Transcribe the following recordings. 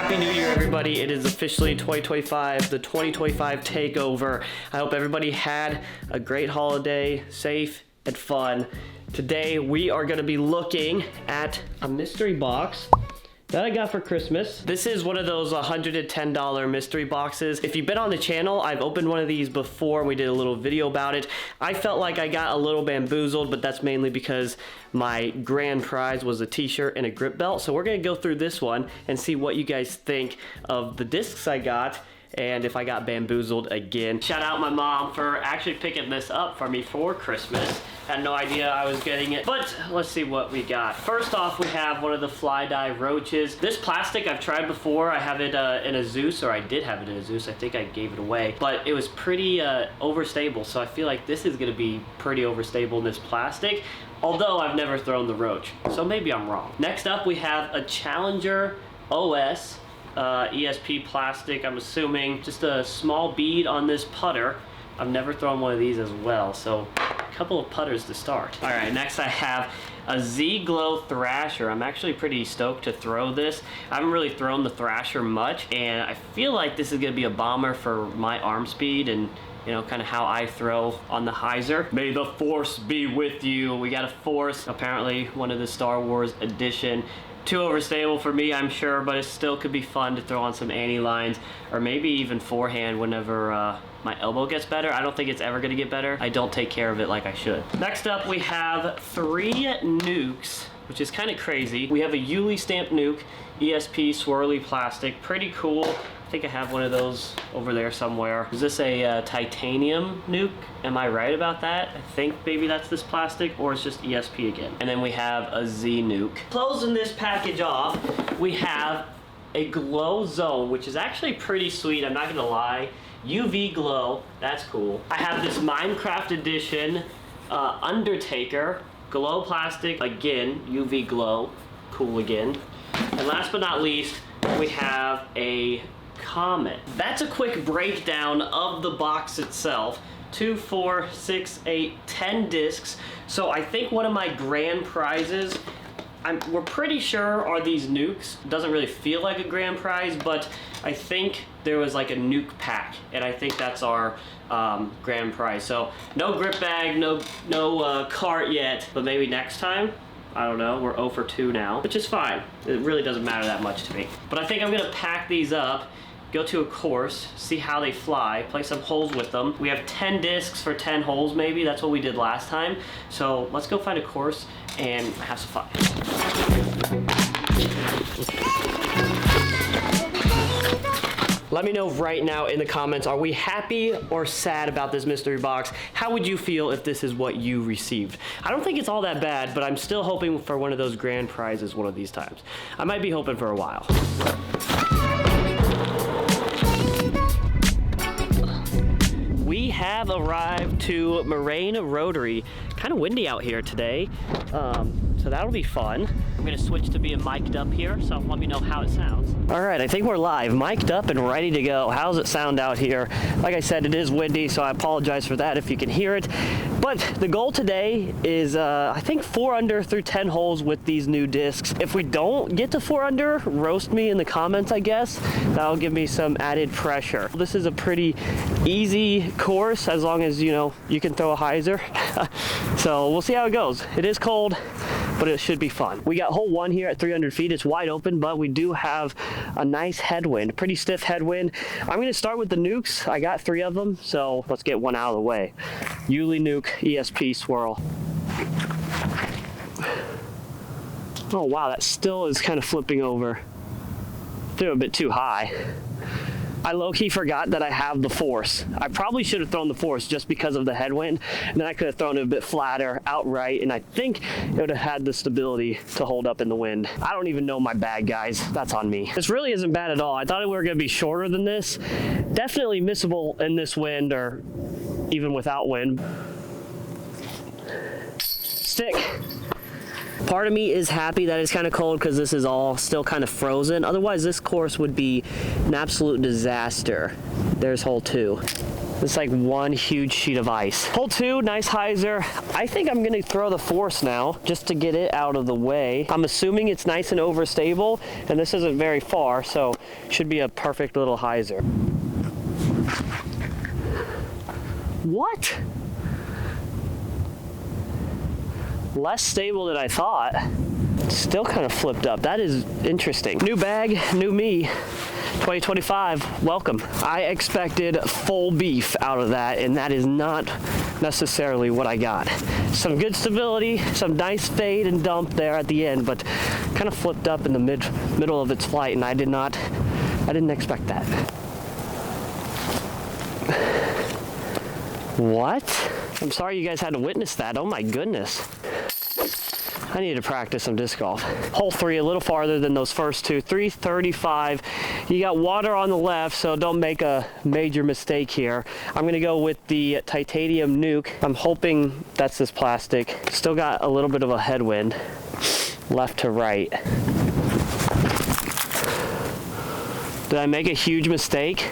Happy New Year, everybody. It is officially 2025, the 2025 takeover. I hope everybody had a great holiday, safe and fun. Today, we are going to be looking at a mystery box that I got for Christmas. This is one of those $110 mystery boxes. If you've been on the channel, I've opened one of these before. We did a little video about it. I felt like I got a little bamboozled, but that's mainly because my grand prize was a t-shirt and a grip belt. So we're gonna go through this one and see what you guys think of the discs I got and if I got bamboozled again. Shout out my mom for actually picking this up for me for Christmas. Had no idea I was getting it, but let's see what we got. First off, we have one of the fly dye roaches. This plastic I've tried before. I have it in a Zeus, or I did have it in a Zeus. I think I gave it away, but it was pretty overstable. So I feel like this is gonna be pretty overstable in this plastic, although I've never thrown the roach. So maybe I'm wrong. Next up, we have a Challenger OS ESP plastic. I'm assuming just a small bead on this putter. I've never thrown one of these as well, so a couple of putters to start. All right, next I have a Z-Glow Thrasher. I'm actually pretty stoked to throw this. I haven't really thrown the Thrasher much, and I feel like this is gonna be a bomber for my arm speed and, you know, kind of how I throw on the hyzer. May the force be with you. We got a force, apparently one of the Star Wars edition. Too overstable for me, I'm sure, but it still could be fun to throw on some anti-lines, or maybe even forehand whenever my elbow gets better. I don't think it's ever gonna get better. I don't take care of it like I should. Next up, we have 3 nukes, which is kind of crazy. We have a Yuli stamped nuke, ESP swirly plastic, pretty cool. I think I have one of those over there somewhere. Is this a titanium nuke? Am I right about that? I think maybe that's this plastic, or it's just ESP again. And then we have a Z nuke. Closing this package off, we have a glow zone, which is actually pretty sweet, I'm not gonna lie. UV glow, that's cool. I have this Minecraft edition Undertaker, glow plastic, again, UV glow, cool again. And last but not least, we have a Comet. That's a quick breakdown of the box itself. 2, 4, 6, 8, 10 discs. So I think one of my grand prizes, we're pretty sure, are these nukes. It doesn't really feel like a grand prize, but I think there was like a nuke pack, and I think that's our grand prize. So no grip bag, no cart yet, but maybe next time. I don't know, we're 0 for 2 now, which is fine. It really doesn't matter that much to me. But I think I'm gonna pack these up, go to a course, see how they fly, play some holes with them. We have 10 discs for 10 holes maybe, that's what we did last time. So let's go find a course and have some fun. Let me know right now in the comments, are we happy or sad about this mystery box? How would you feel if this is what you received? I don't think it's all that bad, but I'm still hoping for one of those grand prizes one of these times. I might be hoping for a while. We have arrived to Moraine Rotary. Kind of windy out here today, so that'll be fun. I'm gonna switch to being mic'd up here, so let me know how it sounds. All right, I think we're live, mic'd up and ready to go. How's it sound out here? Like I said, it is windy, so I apologize for that if you can hear it. But the goal today is, I think 4 under through 10 holes with these new discs. If we don't get to 4 under, roast me in the comments, I guess. That'll give me some added pressure. This is a pretty easy course, as long as, you know, you can throw a hyzer. So we'll see how it goes. It is cold, but it should be fun. We got hole 1 here at 300 feet. It's wide open, but we do have a nice headwind, pretty stiff headwind. I'm gonna start with the nukes. I got 3 of them, so let's get one out of the way. Yuli nuke ESP swirl. Oh wow, that still is kind of flipping over. Threw a bit too high. I low-key forgot that I have the force. I probably should have thrown the force just because of the headwind, and then I could have thrown it a bit flatter outright, and I think it would have had the stability to hold up in the wind. I don't even know my bag, guys. That's on me. This really isn't bad at all. I thought we were gonna be shorter than this. Definitely missable in this wind, or even without wind. Stick. Part of me is happy that it's kind of cold because this is all still kind of frozen. Otherwise, this course would be an absolute disaster. There's hole 2. It's like one huge sheet of ice. Hole 2, nice hyzer. I think I'm gonna throw the force now just to get it out of the way. I'm assuming it's nice and overstable, and this isn't very far, so should be a perfect little hyzer. What? Less stable than I thought. Still kind of flipped up. That is interesting. New bag, new me. 2025, welcome. I expected full beef out of that, and that is not necessarily what I got. Some good stability, some nice fade and dump there at the end, but kind of flipped up in the middle of its flight, and I didn't expect that. What? I'm sorry you guys had to witness that. Oh my goodness. I need to practice some disc golf. Hole 3, a little farther than those first two. 335. You got water on the left, so don't make a major mistake here. I'm gonna go with the titanium nuke. I'm hoping that's this plastic. Still got a little bit of a headwind, left to right. Did I make a huge mistake?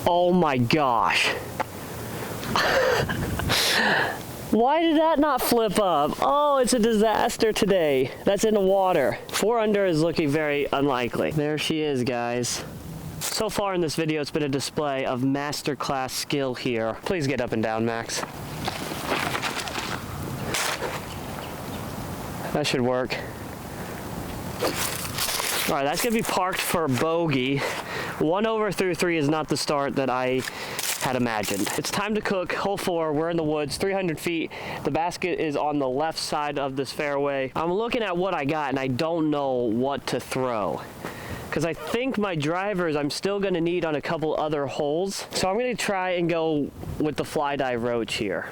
Oh my gosh. Why did that not flip up? Oh, it's a disaster today. That's in the water. 4 under is looking very unlikely. There she is, guys. So far in this video, it's been a display of masterclass skill here. Please get up and down, Max. That should work. All right, that's gonna be parked for bogey. 1 over through 3 is not the start that I had imagined. It's time to cook. Hole 4, we're in the woods, 300 feet. The basket is on the left side of this fairway. I'm looking at what I got, and I don't know what to throw, because I think my drivers I'm still gonna need on a couple other holes. So I'm gonna try and go with the fly die roach here.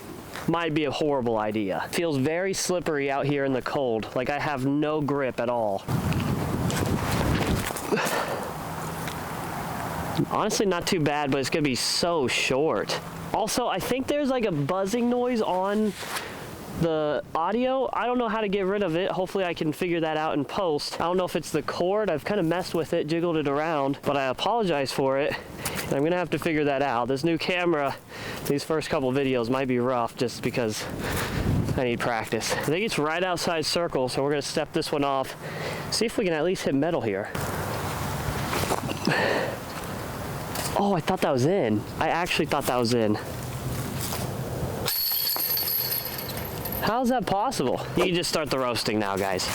Might be a horrible idea. Feels very slippery out here in the cold. Like I have no grip at all. Honestly, not too bad, but it's gonna be so short. Also, I think there's like a buzzing noise on the audio. I don't know how to get rid of it. Hopefully I can figure that out in post. I don't know if it's the cord. I've kind of messed with it, jiggled it around, but I apologize for it. And I'm gonna have to figure that out. This new camera, these first couple videos might be rough just because I need practice. I think it's right outside circle, so we're gonna step this one off. See if we can at least hit metal here. Oh, I thought that was in. I actually thought that was in. How's that possible? You can just start the roasting now, guys.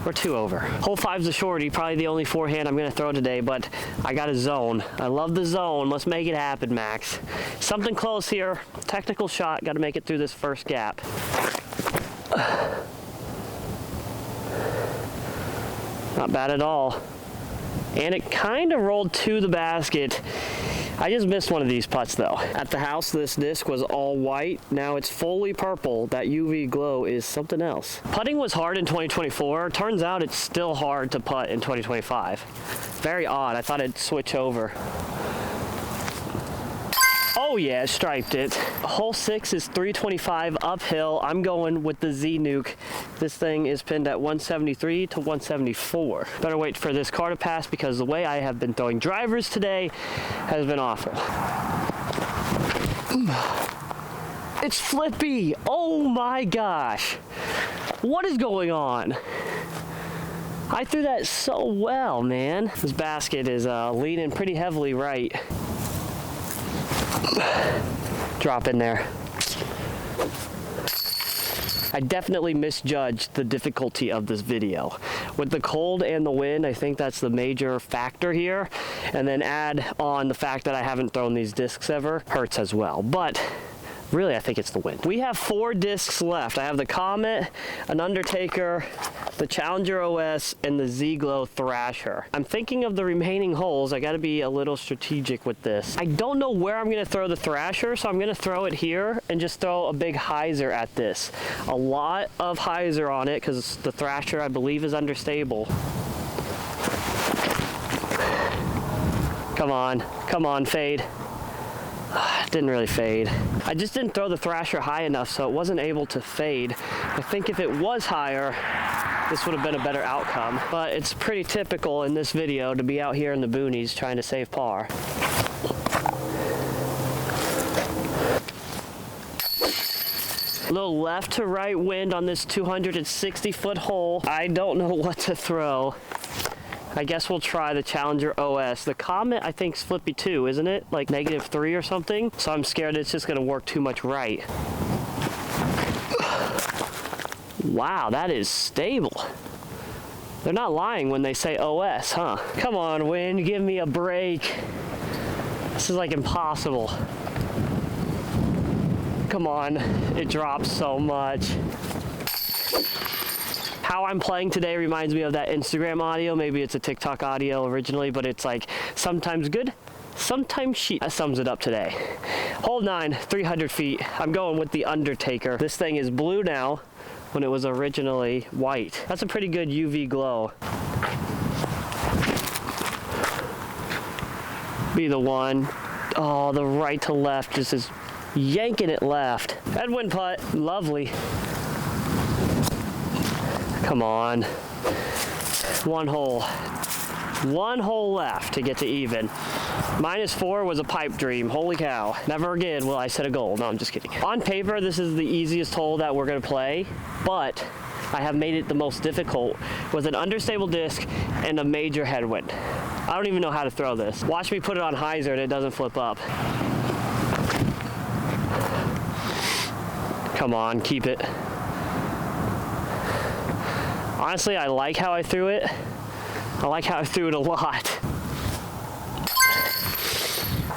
We're 2 over. Hole 5's a shorty, probably the only forehand I'm gonna throw today, but I got a zone. I love the zone. Let's make it happen, Max. Something close here. Technical shot. Got to make it through this first gap. Not bad at all. And it kind of rolled to the basket. I just missed one of these putts though. At the house, this disc was all white. Now it's fully purple. That UV glow is something else. Putting was hard in 2024. Turns out it's still hard to putt in 2025. Very odd. I thought it'd switch over. Oh yeah, striped it. Hole 6 is 325 uphill. I'm going with the Z Nuke. This thing is pinned at 173 to 174. Better wait for this car to pass because the way I have been throwing drivers today has been awful. It's flippy. Oh my gosh. What is going on? I threw that so well, man. This basket is leaning pretty heavily right. Drop in there. I definitely misjudged the difficulty of this video. With the cold and the wind, I think that's the major factor here. And then add on the fact that I haven't thrown these discs ever hurts as well. But really, I think it's the wind. We have 4 discs left. I have the Comet, an Undertaker, the Challenger OS, and the Z-Glow Thrasher. I'm thinking of the remaining holes. I gotta be a little strategic with this. I don't know where I'm gonna throw the Thrasher, so I'm gonna throw it here and just throw a big hyzer at this. A lot of hyzer on it, because the Thrasher, I believe, is understable. Come on, fade. Didn't really fade. I just didn't throw the Thrasher high enough, so it wasn't able to fade. I think if it was higher, this would have been a better outcome. But it's pretty typical in this video to be out here in the boonies trying to save par. A little left to right wind on this 260-foot hole. I don't know what to throw. I guess we'll try the Challenger OS. The Comet, I think, is flippy too, isn't it? Like -3 or something. So I'm scared it's just gonna work too much right. Wow, that is stable. They're not lying when they say OS, huh? Come on, wind, give me a break. This is like impossible. Come on, it drops so much. How I'm playing today reminds me of that Instagram audio. Maybe it's a TikTok audio originally, but it's like sometimes good, sometimes shit. That sums it up today. Hole 9, 300 feet. I'm going with the Undertaker. This thing is blue now when it was originally white. That's a pretty good UV glow. Be the one. Oh, the right to left just is yanking it left. Headwind putt, lovely. Come on. One hole left to get to even. -4 was a pipe dream. Holy cow. Never again will I set a goal. No, I'm just kidding. On paper, this is the easiest hole that we're gonna play, but I have made it the most difficult with an understable disc and a major headwind. I don't even know how to throw this. Watch me put it on hyzer and it doesn't flip up. Come on, keep it. Honestly, I like how I threw it. I like how I threw it a lot.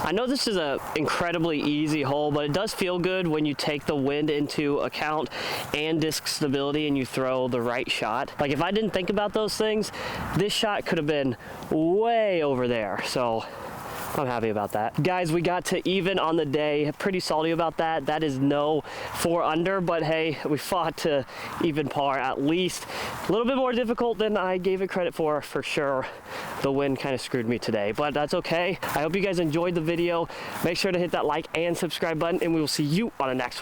I know this is an incredibly easy hole, but it does feel good when you take the wind into account and disc stability and you throw the right shot. Like if I didn't think about those things, this shot could have been way over there. So I'm happy about that. Guys, we got to even on the day. Pretty salty about that. That is no 4 under, but hey, we fought to even par at least. A little bit more difficult than I gave it credit for sure. The wind kind of screwed me today, but that's okay. I hope you guys enjoyed the video. Make sure to hit that like and subscribe button, and we will see you on the next one.